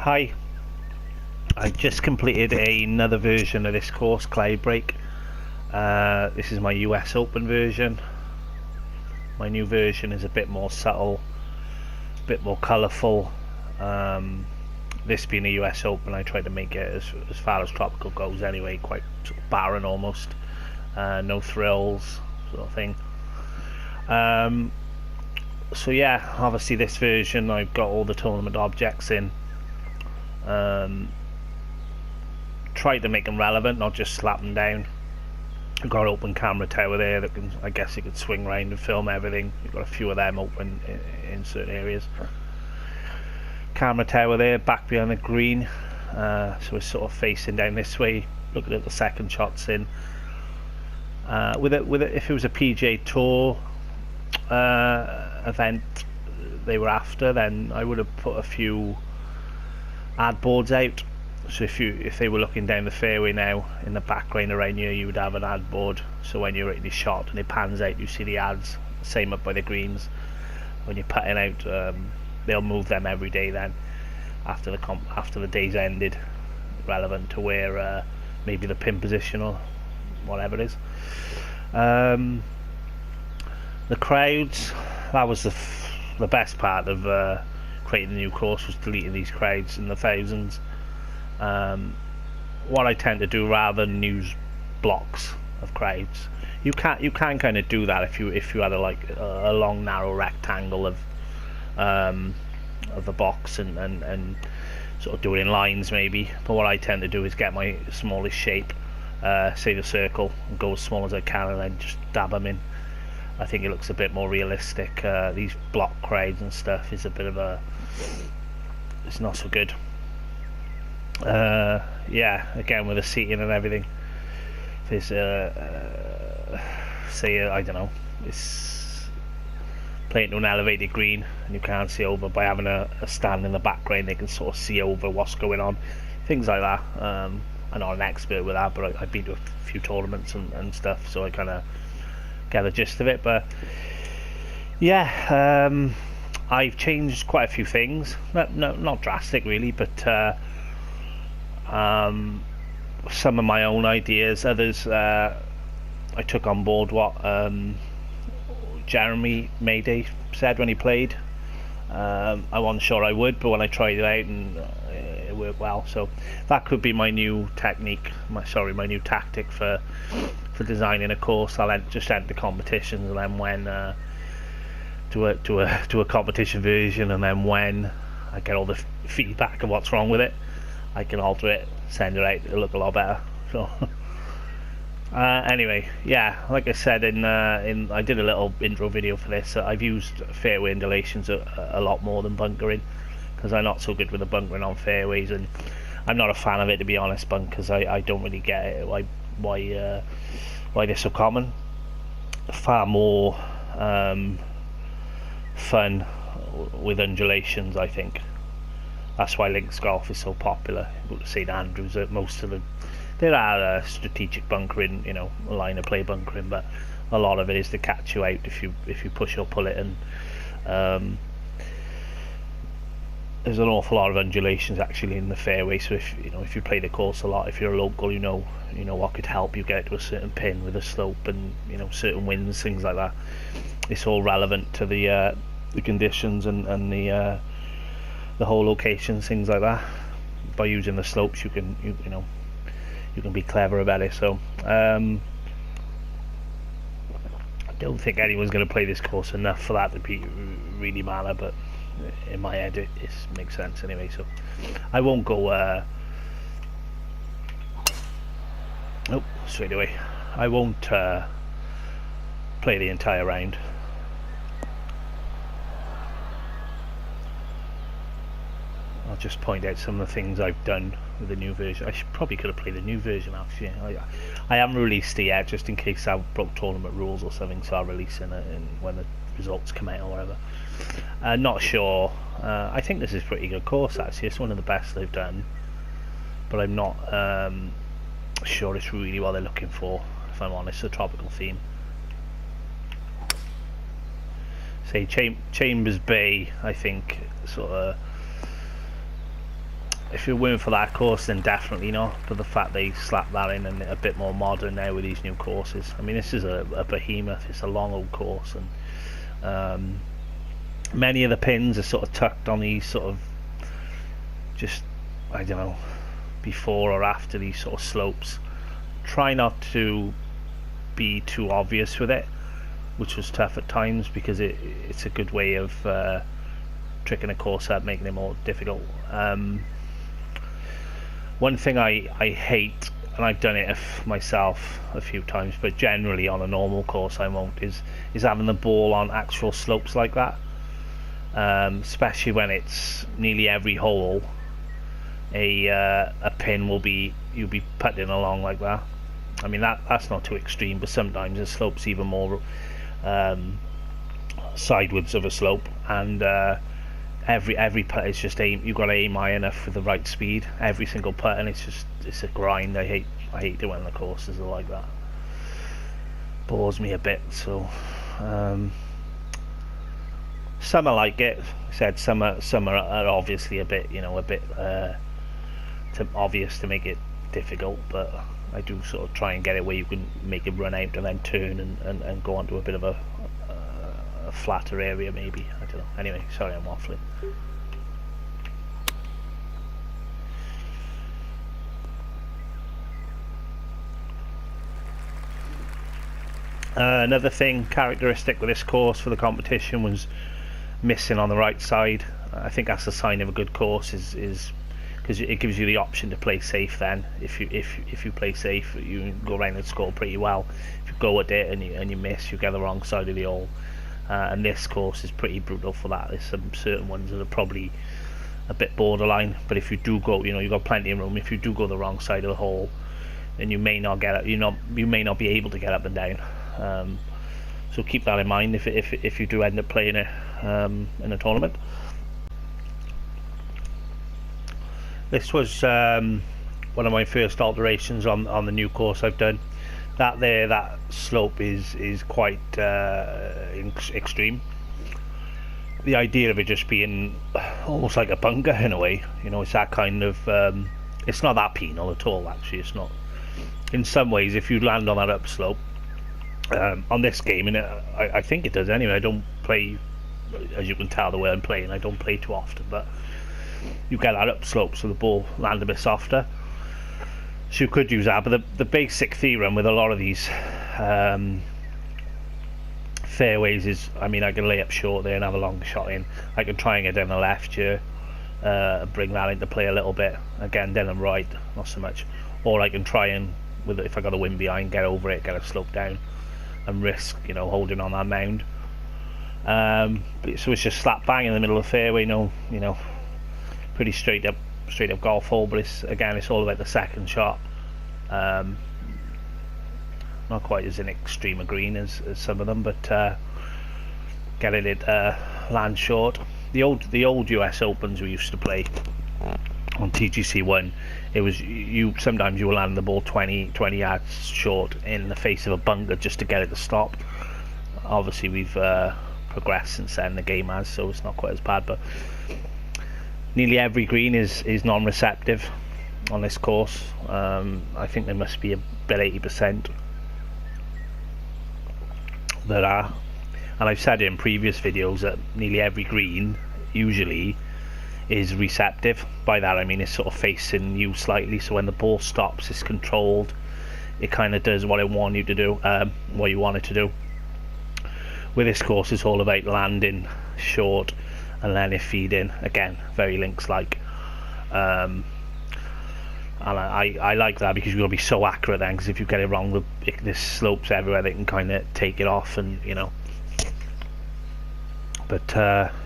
Hi, I just completed another version of this course, Cloudbreak. This is my US Open version. My new version is a bit more subtle, a bit more colourful. This being a US Open, I tried to make it as far as tropical goes anyway, quite sort of barren almost. No thrills, sort of thing. So yeah, obviously this version I've got all the tournament objects in. Tried to make them relevant, not just slap them down. I've got an open camera tower there that can, I guess you could swing around and film everything. You've got a few of them open in certain areas. Camera tower there, back behind the green, so it's sort of facing down this way, looking at the second shots in. With it, if it was a PGA Tour event they were after, then I would have put a few ad boards out. So if they were looking down the fairway now, in the background around you, you would have an ad board. So when you're hitting the shot and it pans out, you see the ads. Same up by the greens. When you're putting out, they'll move them every day. Then after the day's ended, relevant to where maybe the pin position or whatever it is. The crowds. That was the best part of creating the new course, was deleting these crowds in the thousands. What I tend to do, rather than use blocks of crowds, you can kind of do that if you had a long narrow rectangle of a box and sort of do it in lines maybe. But what I tend to do is get my smallest shape, say the circle, and go as small as I can, and then just dab them in. I think it looks a bit more realistic. These block crowds and stuff is a bit of it's not so good. Yeah, again with the seating and everything, there's say I don't know, it's playing to an elevated green and you can't see over. By having a stand in the background, they can sort of see over what's going on, things like that. I'm not an expert with that, but I've been to a few tournaments and stuff, so I kind of get the gist of it. But yeah, I've changed quite a few things, not drastic really, but some of my own ideas. Others I took on board what Jeremy Mayday said when he played. I wasn't sure I would, but when I tried it out, and it worked well. So that could be my new technique, my new tactic for designing a course. I'll just enter competitions, and then when do a competition version, and then when I get all the feedback of what's wrong with it, I can alter it, send it out, it'll look a lot better. So anyway, yeah, like I said, I did a little intro video for this. I've used fairway undulations a lot more than bunkering, because I'm not so good with the bunkering on fairways, and I'm not a fan of it, to be honest, bunkers. I don't really get it, why they're so common. Far more fun with undulations, I think. That's why links golf is so popular. You go to St Andrews, most of them, there are strategic bunkering, line of play bunkering, but a lot of it is to catch you out if you push or pull it, and there's an awful lot of undulations actually in the fairway. So if you play the course a lot, if you're a local, you know what could help you get to a certain pin with a slope, and certain winds, things like that. It's all relevant to the conditions and the whole locations, things like that. By using the slopes, you can be clever about it. So I don't think anyone's going to play this course enough for that to be really matter, but in my head it makes sense anyway. So I won't go straight away. I won't play the entire round. I'll just point out some of the things I've done with the new version. I probably could have played the new version actually. I haven't released it yet, just in case I broke tournament rules or something, so I'll release it when the results come out or whatever. Not sure. I think this is a pretty good course actually. It's one of the best they've done, but I'm not sure it's really what they're looking for, if I'm honest. A tropical theme. Say Chambers Bay, I think, sort of if you're waiting for that course, then definitely not. But the fact they slap that in and a bit more modern now with these new courses. I mean, this is a behemoth. It's a long old course, and many of the pins are sort of tucked on these sort of just, I don't know, before or after these sort of slopes. Try not to be too obvious with it, which was tough at times, because it's a good way of tricking a course up, making it more difficult. One thing I hate, and I've done it myself a few times, but generally on a normal course I won't, is having the ball on actual slopes like that, especially when it's nearly every hole a pin you'll be putting along like that. I mean, that's not too extreme, but sometimes the slope's even more sideways of a slope, and every putt is just you've got to aim high enough with the right speed every single putt, and it's a grind. I hate doing when the courses are like that. Bores me a bit. So some are like it. I said some are obviously a bit obvious to make it difficult, but I do sort of try and get it where you can make it run out and then turn and go onto a bit of a flatter area, maybe. I don't know. Anyway, sorry, I'm waffling. Another thing characteristic with this course for the competition was missing on the right side. I think that's a sign of a good course, is because it gives you the option to play safe. Then if you play safe, you can go around and score pretty well. If you go at it and you miss, you get the wrong side of the hole. And this course is pretty brutal for that. There's some certain ones that are probably a bit borderline, but if you do go, you've got plenty of room. If you do go the wrong side of the hole, then you may not get up. You may not be able to get up and down. So keep that in mind if you do end up playing it in a tournament. This was one of my first alterations on the new course I've done. That slope is quite extreme. The idea of it just being almost like a bunker in a way, it's that kind of. It's not that penal at all. Actually, it's not. In some ways, if you land on that upslope, on this game, and I think it does anyway. I don't play, as you can tell the way I'm playing. I don't play too often, but you get that upslope, so the ball lands a bit softer. So you could use that, but the basic theorem with a lot of these fairways is, I mean, I can lay up short there and have a long shot in. I can try and get down the left here, bring that into play a little bit. Again, down and right, not so much. Or I can try and, if I got a wind behind, get over it, get a slope down, and risk, holding on that mound. So it's just slap bang in the middle of the fairway, pretty straight up golf hole, but it's all about the second shot. Not quite as an extreme a green as some of them, but getting it land short. The old US Opens we used to play on TGC1, it was sometimes you will land the ball 20 yards short in the face of a bunker just to get it to stop. Obviously we've progressed since then, the game has, so it's not quite as bad, but nearly every green is non-receptive on this course. I think there must be about 80% that are, and I've said in previous videos that nearly every green usually is receptive. By that I mean it's sort of facing you slightly, so when the ball stops it's controlled. It kind of does what it want you to do, what you want it to do. With this course it's all about landing short and then it feed in, again very links like, and I like that because you've got to be so accurate then, because if you get it wrong, there's slopes everywhere they can kind of take it off, and but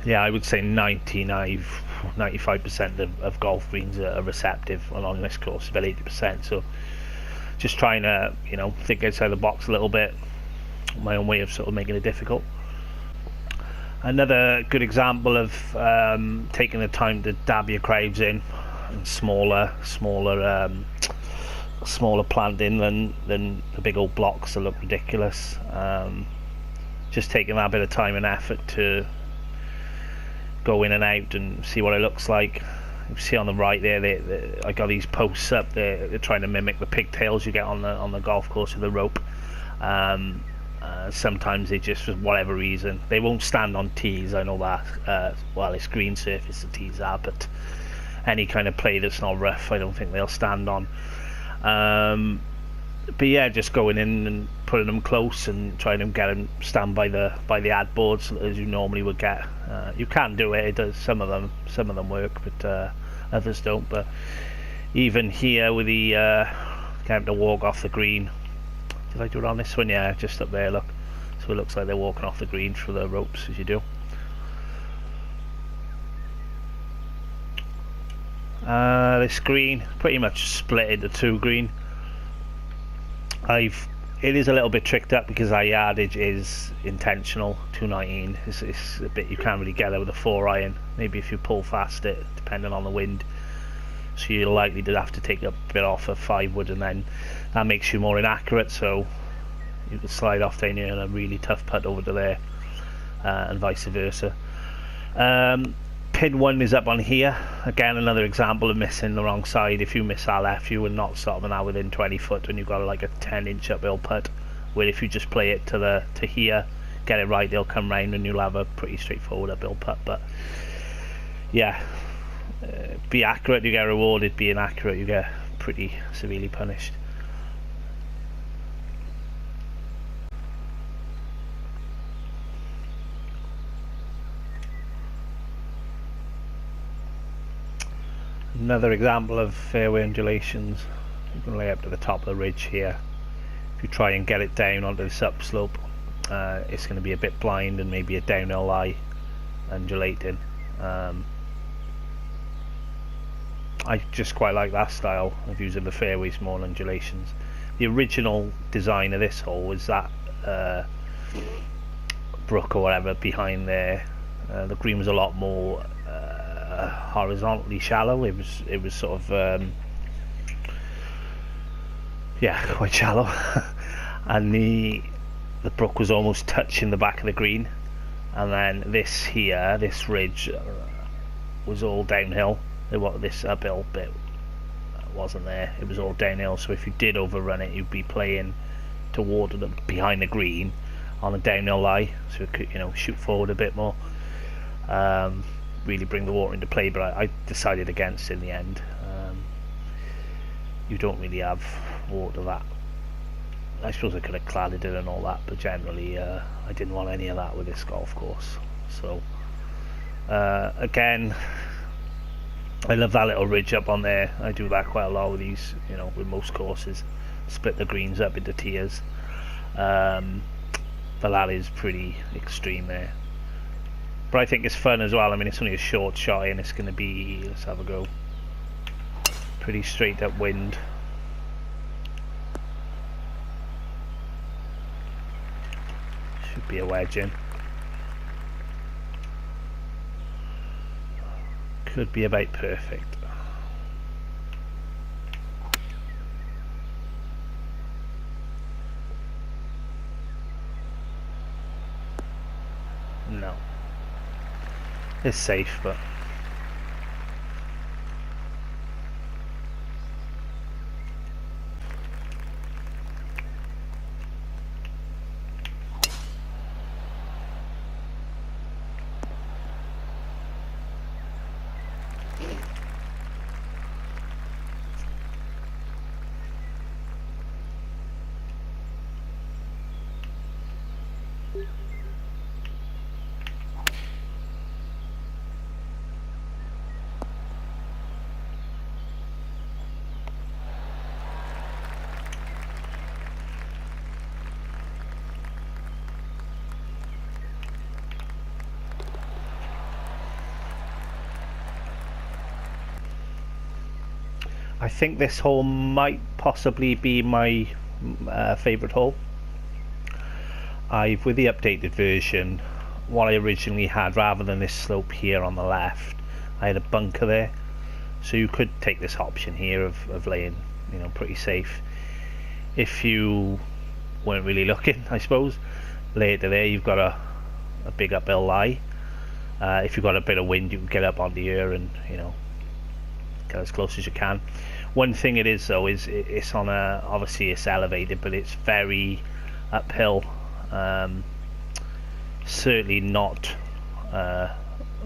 yeah, I would say 95% of golf greens are receptive along this course, about 80%. So just trying to think outside the box a little bit, my own way of sort of making it difficult. Another good example of taking the time to dab your crowds in, and smaller planting than the big old blocks that look ridiculous. Just taking that bit of time and effort to go in and out and see what it looks like. you see on the right there, I got these posts up. They're trying to mimic the pigtails you get on the golf course with the rope. Sometimes they just, for whatever reason, they won't stand on tees. I know that. Well, it's green surface the tees are, but any kind of play that's not rough, I don't think they'll stand on. But yeah, just going in and putting them close and trying to get them stand by the ad boards as you normally would get. You can do it. It does. Some of them work, but others don't. But even here with the getting to walk off the green. Did I do it on this one? Yeah, just up there. Look, so it looks like they're walking off the green through the ropes as you do. This green pretty much split into two green. It is a little bit tricked up because our yardage is intentional. 219 is a bit, you can't really get it with a 4-iron. Maybe if you pull fast it, depending on the wind. So you're likely to have to take a bit off a 5-wood, and then that makes you more inaccurate. So you could slide off down here and a really tough putt over to there, and vice versa. Pin 1 is up on here. Again, another example of missing the wrong side. If you miss that left, you would not stop them out within 20 foot, and you've got like a 10-inch uphill putt. Where if you just play it to here, get it right, they'll come round and you'll have a pretty straightforward uphill putt. But yeah, be accurate, you get rewarded. Be inaccurate, you get pretty severely punished. Another example of fairway undulations. You can lay up to the top of the ridge here. If you try and get it down onto this upslope, it's going to be a bit blind and maybe a downhill lie undulating. I just quite like that style of using the fairways more than undulations. The original design of this hole was that brook or whatever behind there. The green was a lot more horizontally shallow. It was sort of yeah, quite shallow. And the brook was almost touching the back of the green, and then this here, this ridge, was all downhill. This uphill bit wasn't there. It was all downhill, so if you did overrun it, you'd be playing toward behind the green on a downhill lie, so it could, shoot forward a bit more. Really bring the water into play, but I decided against in the end. You don't really have water that. I suppose I could have cladded it and all that, but generally I didn't want any of that with this golf course. So again, I love that little ridge up on there. I do that quite a lot with these, with most courses. Split the greens up into tiers. But that is pretty extreme there. But I think it's fun as well. I mean, it's only a short shot and it's going to be, let's have a go, pretty straight up wind. Should be a wedge in. Could be about perfect. No. It's safe, but I think this hole might possibly be my favourite hole. With the updated version, what I originally had, rather than this slope here on the left, I had a bunker there. So you could take this option here of laying, pretty safe. If you weren't really looking, I suppose, lay it to there, you've got a big uphill lie. If you've got a bit of wind, you can get up onto here and, get as close as you can. One thing it is though is it's on a, obviously it's elevated, but it's very uphill. Certainly not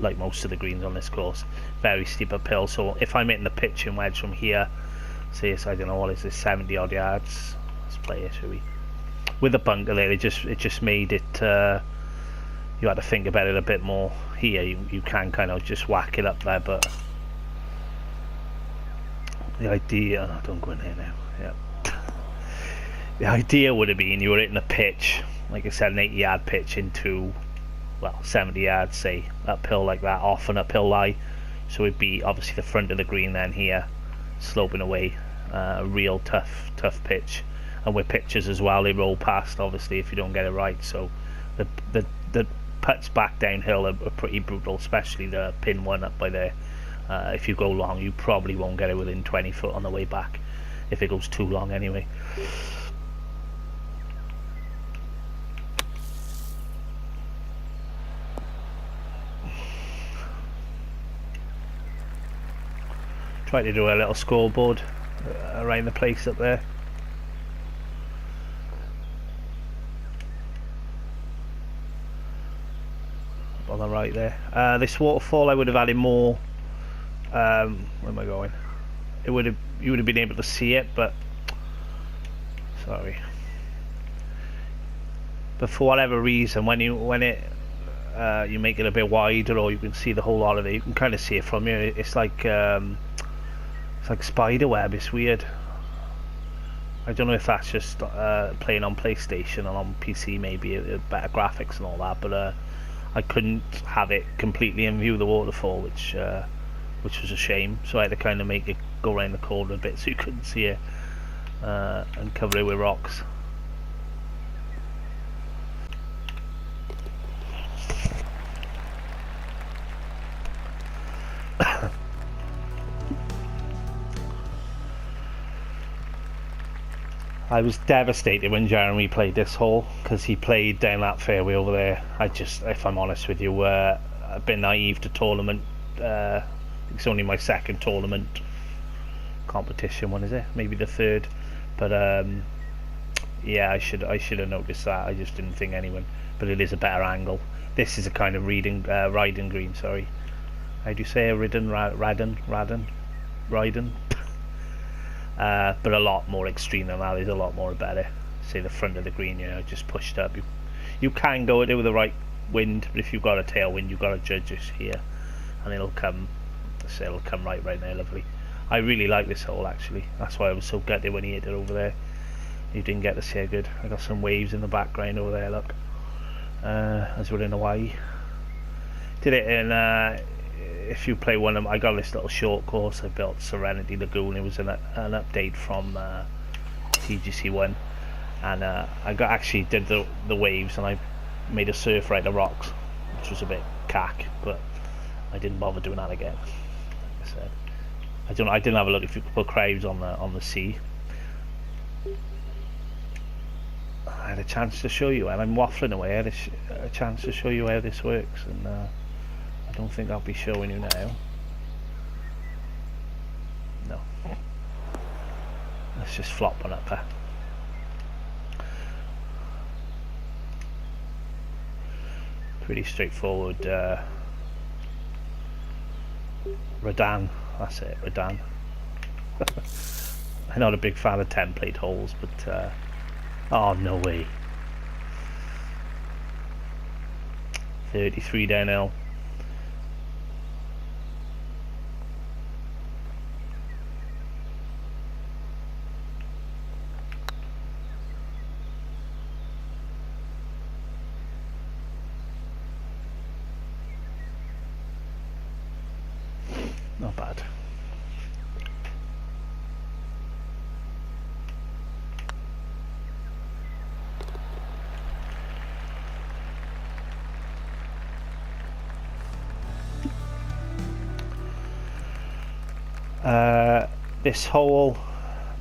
like most of the greens on this course. Very steep uphill. So if I'm hitting the pitching wedge from here, say it's, I don't know, what is this, 70 odd yards. Let's play it, shall we? With the bunker there, it just made it. You had to think about it a bit more. Here, you can kind of just whack it up there, but the idea. Oh, don't go in there now. Yeah. The idea would have been you were hitting a pitch, like I said, an 80-yard pitch into, well, 70 yards, say, uphill like that, off an uphill lie. So it'd be obviously the front of the green then here, sloping away, a real tough pitch. And with pitches as well, they roll past obviously if you don't get it right. So the putts back downhill are pretty brutal, especially the pin one up by there. If you go long, you probably won't get it within 20 foot on the way back, if it goes too long anyway. Try to do a little scoreboard around the place up there. On the right there. This waterfall, I would have added more. Where am I going? You would have been able to see it, but sorry. But for whatever reason, when you make it a bit wider, or you can see the whole lot of it, you can kind of see it from here. It's like spider web. It's weird. I don't know if that's just playing on PlayStation and on PC, maybe better graphics and all that, but I couldn't have it completely in view of the waterfall, which was a shame. So I had to kind of make it go around the corner a bit so you couldn't see it, and cover it with rocks. I was devastated when Jeremy played this hole, because he played down that fairway over there. If I'm honest with you, a bit naive to tournament. It's only my second tournament competition one, is it? Maybe the third. But yeah, I should have noticed that. I just didn't think anyone. But it is a better angle. This is a kind of riding green. Sorry, how do you say a ridden? But a lot more extreme than that. Is a lot more better. Say the front of the green, just pushed up. You can go at it with the right wind, but if you've got a tailwind, you've got to judge this here, and it'll come right there, lovely. I really like this hole actually. That's why I was so gutted when he hit it over there. You didn't get to see how good. I got some waves in the background over there. Look, as we're in Hawaii. Did it in. If you play one of them, I got this little short course I built, Serenity Lagoon. It was an update from TGC1, and I actually did the waves, and I made a surf right the rocks, which was a bit cack, but I didn't bother doing that again. Like I said, I didn't have a look if you could put crowds on the sea. I had a chance to show you, and I'm waffling away. I had a chance to show you how this works, and I don't think I'll be showing you now. No. Let's just flop one up there. Pretty straightforward. Redan. That's it, Redan. I'm not a big fan of template holes, but oh, no way. 33 downhill. Not bad. This hole,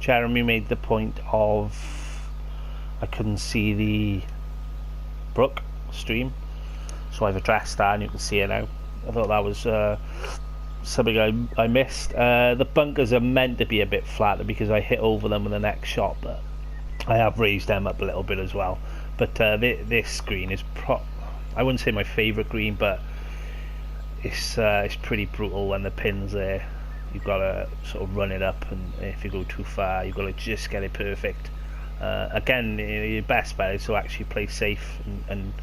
Jeremy made the point of I couldn't see the brook stream, so I've addressed that and you can see it now. I thought that was something I missed. The bunkers are meant to be a bit flatter because I hit over them in the next shot, but I have raised them up a little bit as well. But this green is I wouldn't say my favourite green, but it's pretty brutal when the pin's there. You've got to sort of run it up, and if you go too far, you've got to just get it perfect. Again, your best bet is to actually play safe, and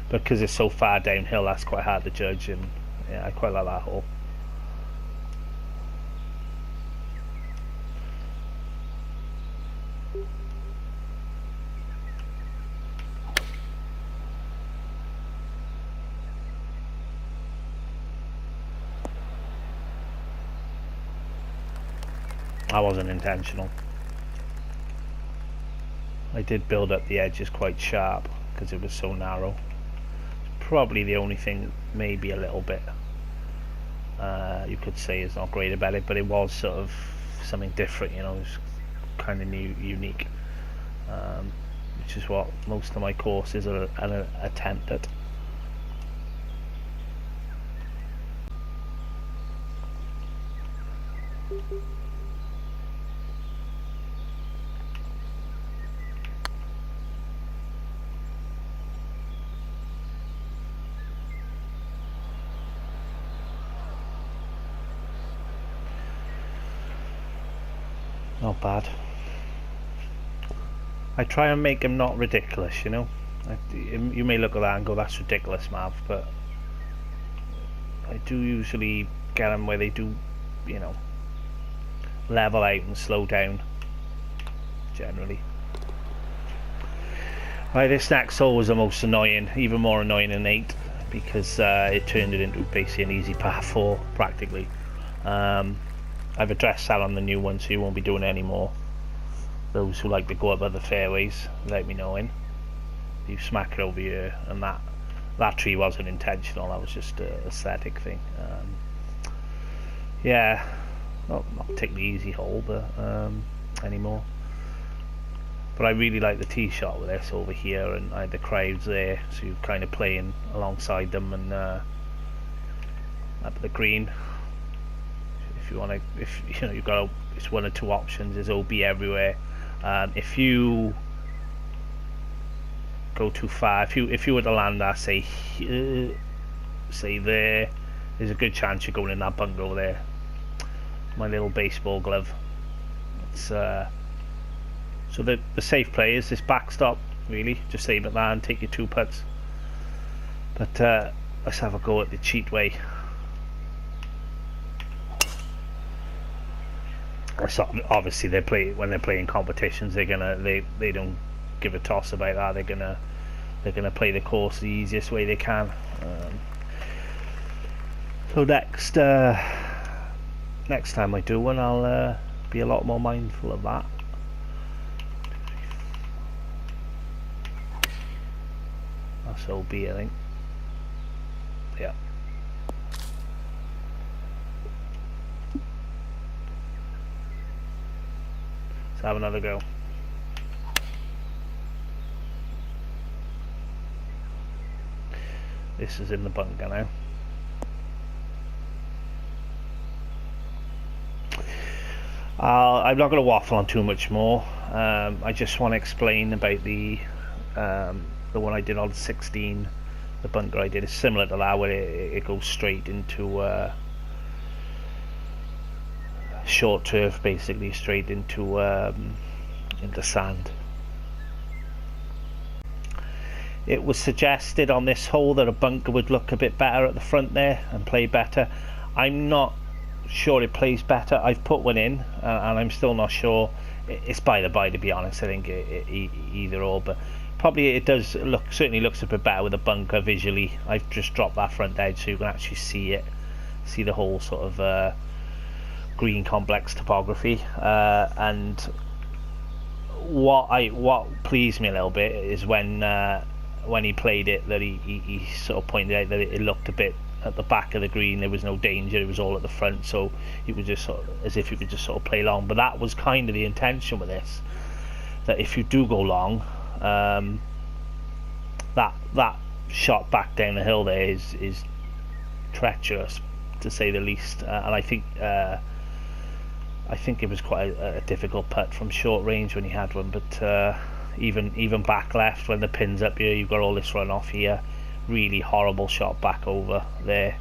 because it's so far downhill, that's quite hard to judge. And yeah, I quite like that hole. That wasn't intentional. I did build up the edges quite sharp because it was so narrow. Probably the only thing, maybe a little bit, you could say is not great about it, but it was sort of something different, you know. It was kind of unique, which is what most of my courses are an attempt at. Not bad. I try and make them not ridiculous, you know. You may look at that and go, that's ridiculous, Mav, but I do usually get them where they do, you know, level out and slow down, generally. Right, this next hole was the most annoying, even more annoying than 8, because it turned it into basically an easy par 4, practically. I've addressed that on the new one, so you won't be doing it anymore. Those who like to go up other fairways, let me know in. You smack it over here, and that tree wasn't intentional, that was just an aesthetic thing. Yeah, not particularly easy hole, but anymore. But I really like the tee shot with this over here, and I had the crowds there, so you're kind of playing alongside them, and up at the green. If you want to, if you know, you've got it's one or two options. There's OB everywhere. If you go too far, if you were to land that, say there, there's a good chance you're going in that bunker over there. My little baseball glove. It's so the safe play is this backstop, really. Just aim at that and take your 2 putts. But let's have a go at the cheat way. So obviously when they're playing competitions, they don't give a toss about that. They're gonna play the course the easiest way they can. So next time I do one, I'll be a lot more mindful of that. That's OB, I think. Yeah. Let's have another go. This is in the bunker now. I'm not going to waffle on too much more. I just want to explain about the one I did on 16. The bunker I did is similar to that, where it goes straight into short turf, basically straight into sand. It was suggested on this hole that a bunker would look a bit better at the front there and play better. I'm not sure it plays better. I've put one in and I'm still not sure. It's by the by, to be honest. I think either or, but probably it does look, certainly looks a bit better with a bunker visually. I've just dropped that front edge so you can actually see the whole sort of green complex topography. And what pleased me a little bit is when he played it, that he sort of pointed out that it looked a bit at the back of the green. There was no danger, it was all at the front, so it was just sort of as if you could just sort of play long. But that was kind of the intention with this, that if you do go long, that shot back down the hill there is treacherous, to say the least. And I think it was quite a difficult putt from short range when he had one. But even back left, when the pin's up here, you've got all this run off here. Really horrible shot back over there.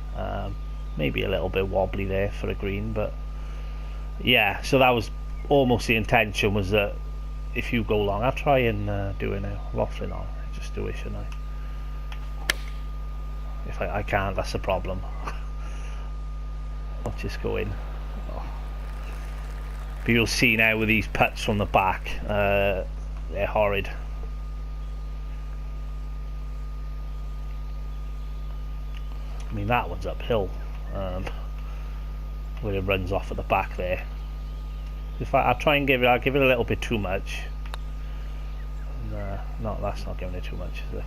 Maybe a little bit wobbly there for a green, but yeah. So that was almost the intention, was that if you go long, I'll try and do it now. Waffling on, just do it, shouldn't I? If I can't, that's a problem. I'll just go in. Oh. But you'll see now with these putts from the back, they're horrid. I mean, that one's uphill, where it runs off at the back there. I'll try and I'll give it a little bit too much. No, that's not giving it too much, is it?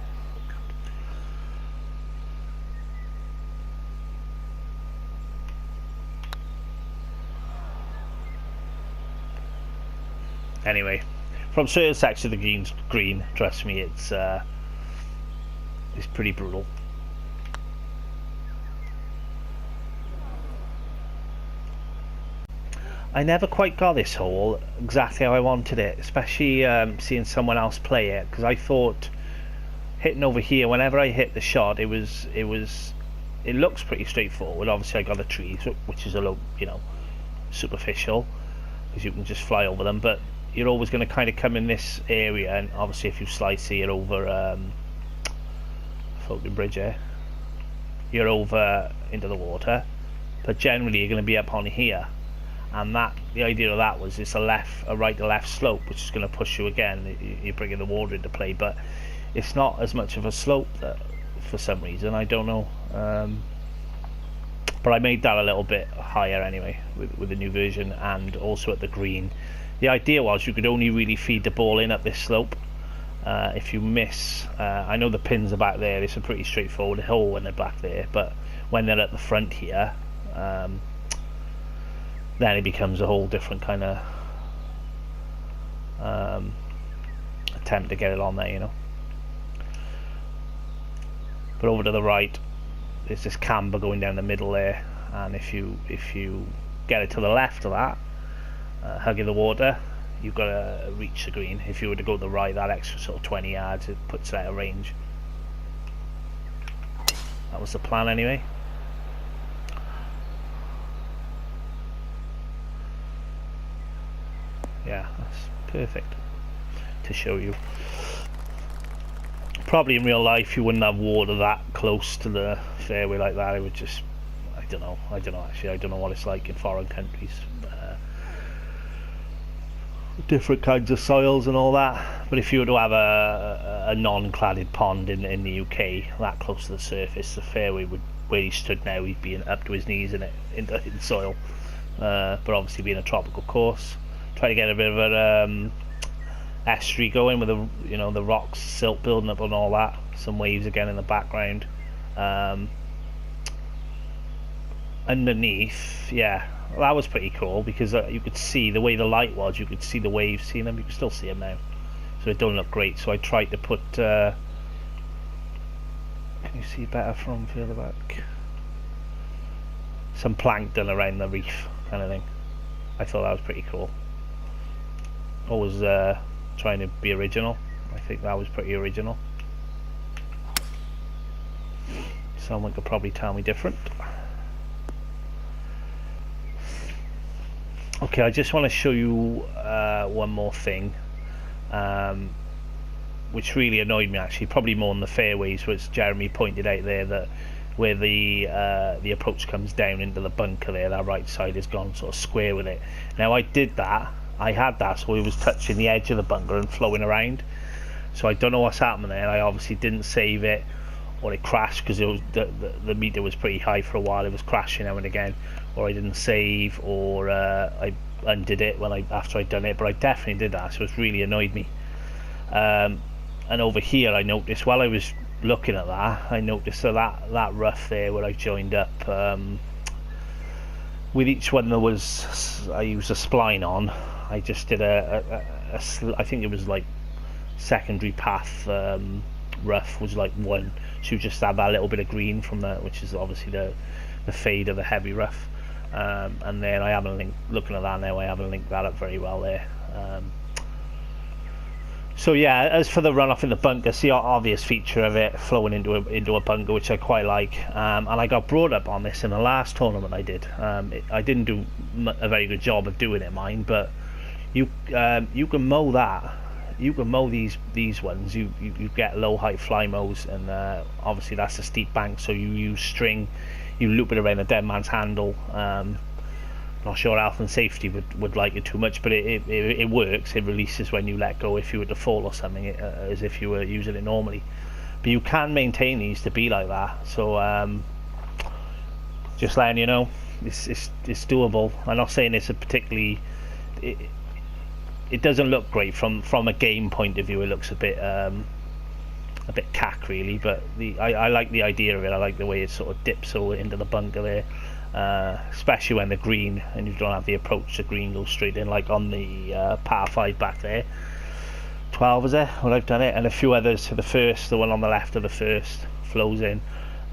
Anyway, from certain sections of the green, trust me, it's pretty brutal. I never quite got this hole exactly how I wanted it, especially seeing someone else play it, because I thought hitting over here, whenever I hit the shot, it looks pretty straightforward. Obviously I got the trees, which is a little, superficial, because you can just fly over them, but you're always going to kind of come in this area, and obviously if you slice here over floating bridge here, you're over into the water, but generally you're going to be up on here. And the idea of that was it's a right to left slope, which is going to push you again. You're bringing the water into play, but it's not as much of a slope for some reason. I don't know, but I made that a little bit higher anyway with the new version, and also at the green. The idea was you could only really feed the ball in at this slope. If you miss, I know the pins are back there. It's a pretty straightforward hole when they're back there, but when they're at the front here. Then it becomes a whole different kind of attempt to get it on there, But over to the right, there's this camber going down the middle there, and if you get it to the left of that, hugging the water, you've got to reach the green. If you were to go to the right, that extra sort of 20 yards, it puts it out of range. That was the plan anyway. Yeah, that's perfect to show you. Probably in real life you wouldn't have water that close to the fairway like that. It would just, I don't know actually. I don't know what it's like in foreign countries. Different kinds of soils and all that. But if you were to have a non-cladded pond in the UK that close to the surface, the fairway would, where he stood now, he'd be up to his knees in soil. But obviously being a tropical course, try to get a bit of an estuary going with the rocks, silt building up and all that. Some waves again in the background. Underneath, yeah, well, that was pretty cool because you could see the way the light was. You could see the waves, seeing them. You can still see them now, so it don't look great. So I tried to put. Can you see better from further back? Some plankton around the reef, kind of thing. I thought that was pretty cool. Always trying to be original. I think that was pretty original. Someone could probably tell me different. Okay, I just want to show you one more thing, which really annoyed me actually, probably more on the fairways, which Jeremy pointed out there, that where the approach comes down into the bunker there, that right side has gone sort of square with it. Now I did that, I had that so it was touching the edge of the bunker and flowing around, so I don't know what's happening there. I obviously didn't save it, or it crashed because the meter was pretty high for a while. It was crashing now and again, or I didn't save, or I undid it after I'd done it, but I definitely did that, so it's really annoyed me. And over here I noticed, while I was looking at that, I noticed that rough there where I joined up, with each one I used a spline on. I just did I think it was like secondary path rough was like one, so you just add that little bit of green from that, which is obviously the the fade of the heavy rough. And then I haven't looking at that now, I haven't linked that up very well there. So yeah, as for the runoff in the bunker, it's the obvious feature of it flowing into a bunker, which I quite like. And I got brought up on this in the last tournament I did. I didn't do a very good job of doing it, mine, but you can mow that. You can mow these ones. You get low height fly mows, and obviously that's a steep bank, so you use string, you loop it around the dead man's handle. Not sure health and safety would like it too much, but it works. It releases when you let go if you were to fall or something, as if you were using it normally. But you can maintain these to be like that. So just letting you know, it's doable. I'm not saying it's a particularly. It doesn't look great from a game point of view. It looks a bit cack really, but I like the idea of it. I like the way it sort of dips all into the bunker there. Especially when the green and you don't have the approach, the green goes straight in, like on the par 5 back there. 12 is it? Well, I've done it, and a few others to the first. The one on the left of the first flows in.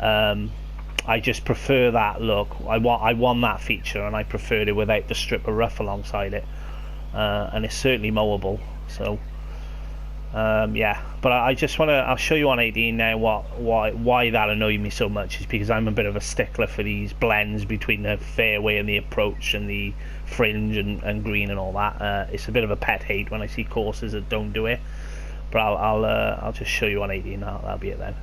I just prefer that look. I want that feature, and I preferred it without the strip of rough alongside it. And it's certainly mowable. So yeah, but I just want to. I'll show you on 18 now why that annoyed me so much is because I'm a bit of a stickler for these blends between the fairway and the approach and the fringe and green and all that. It's a bit of a pet hate when I see courses that don't do it. But I'll just show you on 18. That'll be it then.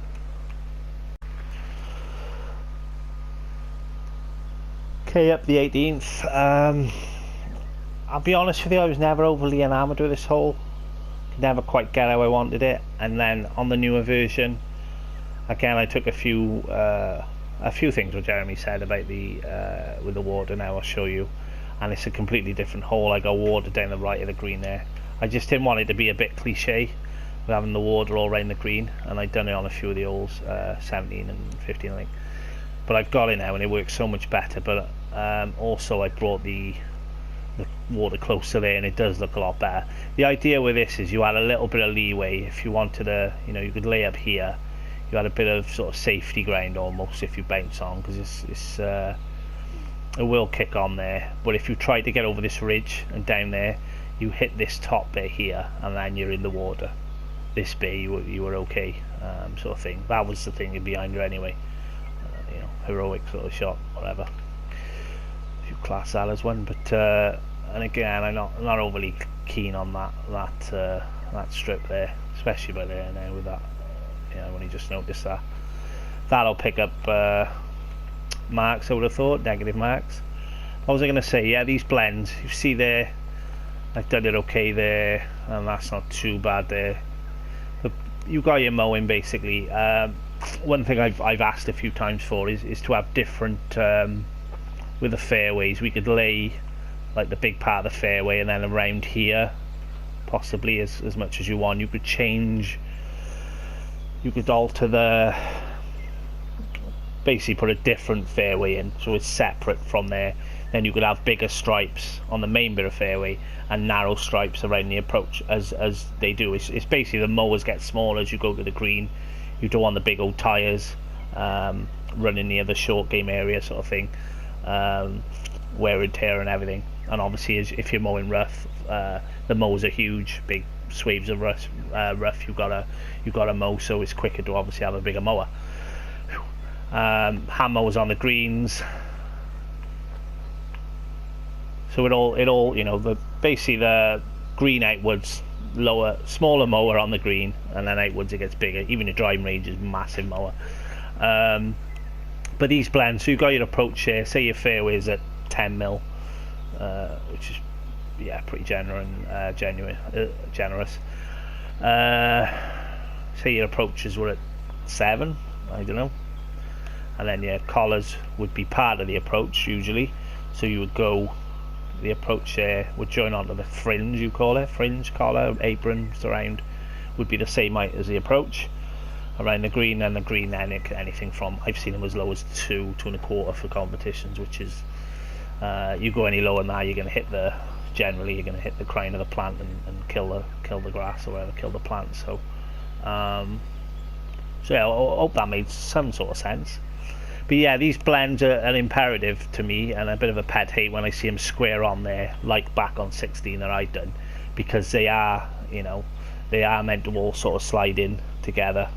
Okay, up the 18th. I'll be honest with you, I was never overly enamoured with this hole. Could never quite get how I wanted it. And then on the newer version, again, I took a few things what Jeremy said about the with the water. Now I'll show you, and it's a completely different hole. I got water down the right of the green there. I just didn't want it to be a bit cliche with having the water all around the green, and I'd done it on a few of the holes, 17 and 15 I think. But I've got it now, and it works so much better. But also I brought the water closer there, and it does look a lot better. The idea with this is you had a little bit of leeway if you wanted to, you could lay up here. You had a bit of sort of safety ground almost if you bounce on, because it will kick on there. But if you try to get over this ridge and down there, you hit this top bit here, and then you're in the water. This bit you were okay, sort of thing. That was the thing behind her anyway. Heroic sort of shot, whatever. You class that as one, but and again, I'm not overly keen on that strip there, especially by there now with that. When you just noticed that'll pick up marks. I would have thought negative marks. What was I going to say? Yeah, these blends you see there, I've done it okay there, and that's not too bad there. But you got your mowing basically. One thing I've asked a few times for is to have different with the fairways. We could lay like the big part of the fairway, and then around here possibly as much as you want. You could change, you could alter basically put a different fairway in so it's separate from there. Then you could have bigger stripes on the main bit of fairway and narrow stripes around the approach as they do. It's basically the mowers get smaller as you go to the green. You don't want the big old tyres running near the short game area sort of thing, wear and tear and everything. And obviously if you're mowing rough, the mowers are huge, big swathes of rough you've got to mow, so it's quicker to obviously have a bigger mower. Hand mowers on the greens, so it all basically the green outwards, smaller mower on the green, and then outwards it gets bigger. Even your driving range is massive mower. But these blends, so you've got your approach here, say your fairway is at 10 mil, which is pretty generous. Say your approaches were at 7, I don't know, and then your collars would be part of the approach usually, so you would go, the approach there would join onto the fringe, you call it, fringe, collar, apron, surround, would be the same height as the approach around the green, and the green then anything from, I've seen them as low as 2.25 for competitions, which is you go any lower than that, you're going to hit generally you're going to hit the crown of the plant and kill the grass or whatever, kill the plant. So yeah, I hope that made some sort of sense. But yeah, these blends are an imperative to me, and a bit of a pet hate when I see them square on there, like back on 16 that I've done, because they are, you know, they are meant to all sort of slide in together,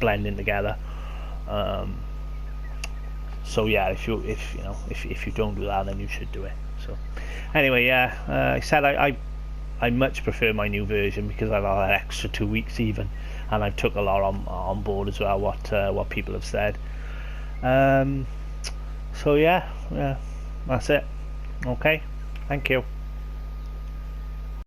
blend in together. So yeah, if you don't do that, then you should do it. So anyway, yeah, I said I much prefer my new version because I've had that extra 2 weeks even, and I've took a lot on board as well, what people have said. So yeah, that's it. Okay, thank you.